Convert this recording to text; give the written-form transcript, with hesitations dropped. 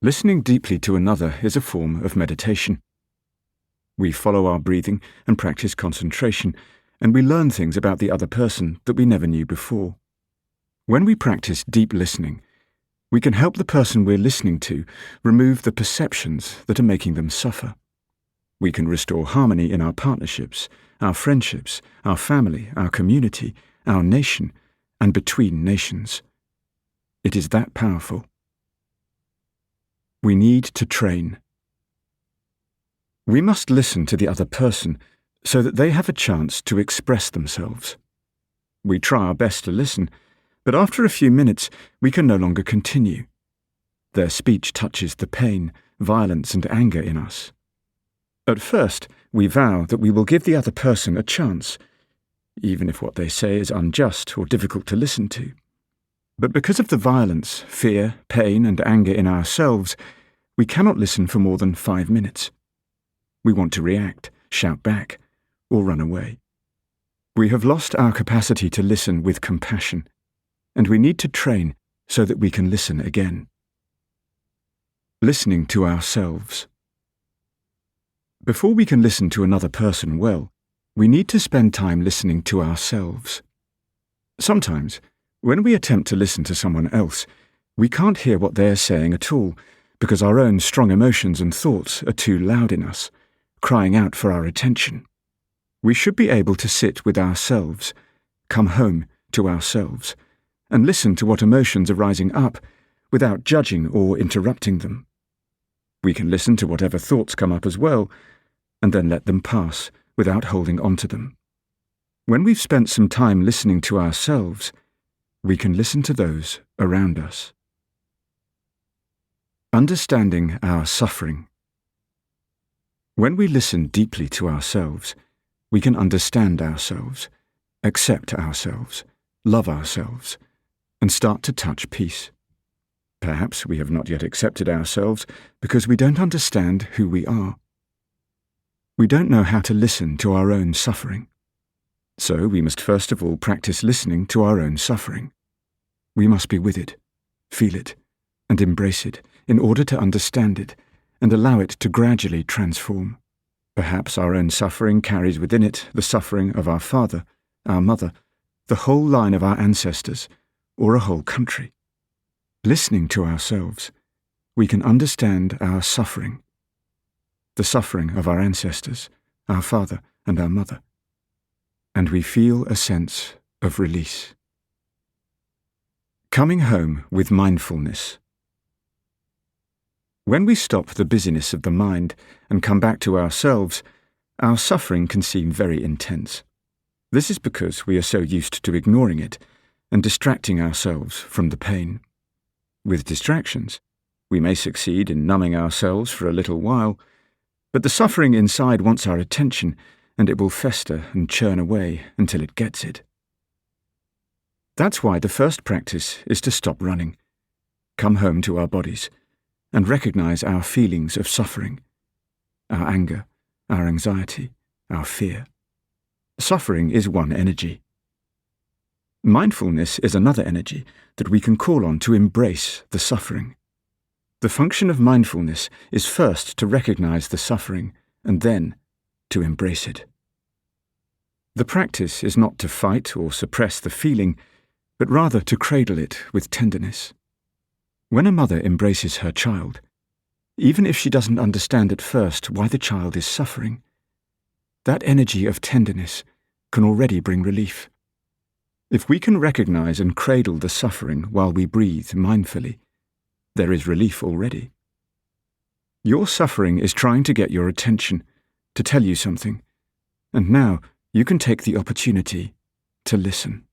Listening deeply to another is a form of meditation. We follow our breathing and practice concentration, and we learn things about the other person that we never knew before. When we practice deep listening, we can help the person we're listening to remove the perceptions that are making them suffer. We can restore harmony in our partnerships, our friendships, our family, our community, our nation, and between nations. It is that powerful. We need to train. We must listen to the other person so that they have a chance to express themselves. We try our best to listen, but after a few minutes we can no longer continue. Their speech touches the pain, violence, and anger in us. At first, we vow that we will give the other person a chance, even if what they say is unjust or difficult to listen to. But because of the violence, fear, pain, and anger in ourselves, we cannot listen for more than 5 minutes. We want to react, shout back, or run away. We have lost our capacity to listen with compassion, and we need to train so that we can listen again. Listening to ourselves. Before we can listen to another person well, we need to spend time listening to ourselves. Sometimes, when we attempt to listen to someone else, we can't hear what they are saying at all because our own strong emotions and thoughts are too loud in us, crying out for our attention. We should be able to sit with ourselves, come home to ourselves, and listen to what emotions are rising up without judging or interrupting them. We can listen to whatever thoughts come up as well, and then let them pass without holding on to them. When we've spent some time listening to ourselves, we can listen to those around us. Understanding our suffering. When we listen deeply to ourselves, we can understand ourselves, accept ourselves, love ourselves, and start to touch peace. Perhaps we have not yet accepted ourselves because we don't understand who we are. We don't know how to listen to our own suffering. So we must first of all practice listening to our own suffering. We must be with it, feel it, and embrace it in order to understand it and allow it to gradually transform. Perhaps our own suffering carries within it the suffering of our father, our mother, the whole line of our ancestors, or a whole country. Listening to ourselves, we can understand our suffering, the suffering of our ancestors, our father and our mother, and we feel a sense of release. Coming home with mindfulness. When we stop the busyness of the mind and come back to ourselves, our suffering can seem very intense. This is because we are so used to ignoring it and distracting ourselves from the pain. With distractions, we may succeed in numbing ourselves for a little while, but the suffering inside wants our attention, and it will fester and churn away until it gets it. That's why the first practice is to stop running, come home to our bodies, and recognize our feelings of suffering, our anger, our anxiety, our fear. Suffering is one energy. Mindfulness is another energy that we can call on to embrace the suffering. The function of mindfulness is first to recognize the suffering and then to embrace it. The practice is not to fight or suppress the feeling, but rather to cradle it with tenderness. When a mother embraces her child, even if she doesn't understand at first why the child is suffering, that energy of tenderness can already bring relief. If we can recognize and cradle the suffering while we breathe mindfully, there is relief already. Your suffering is trying to get your attention, to tell you something, and now you can take the opportunity to listen.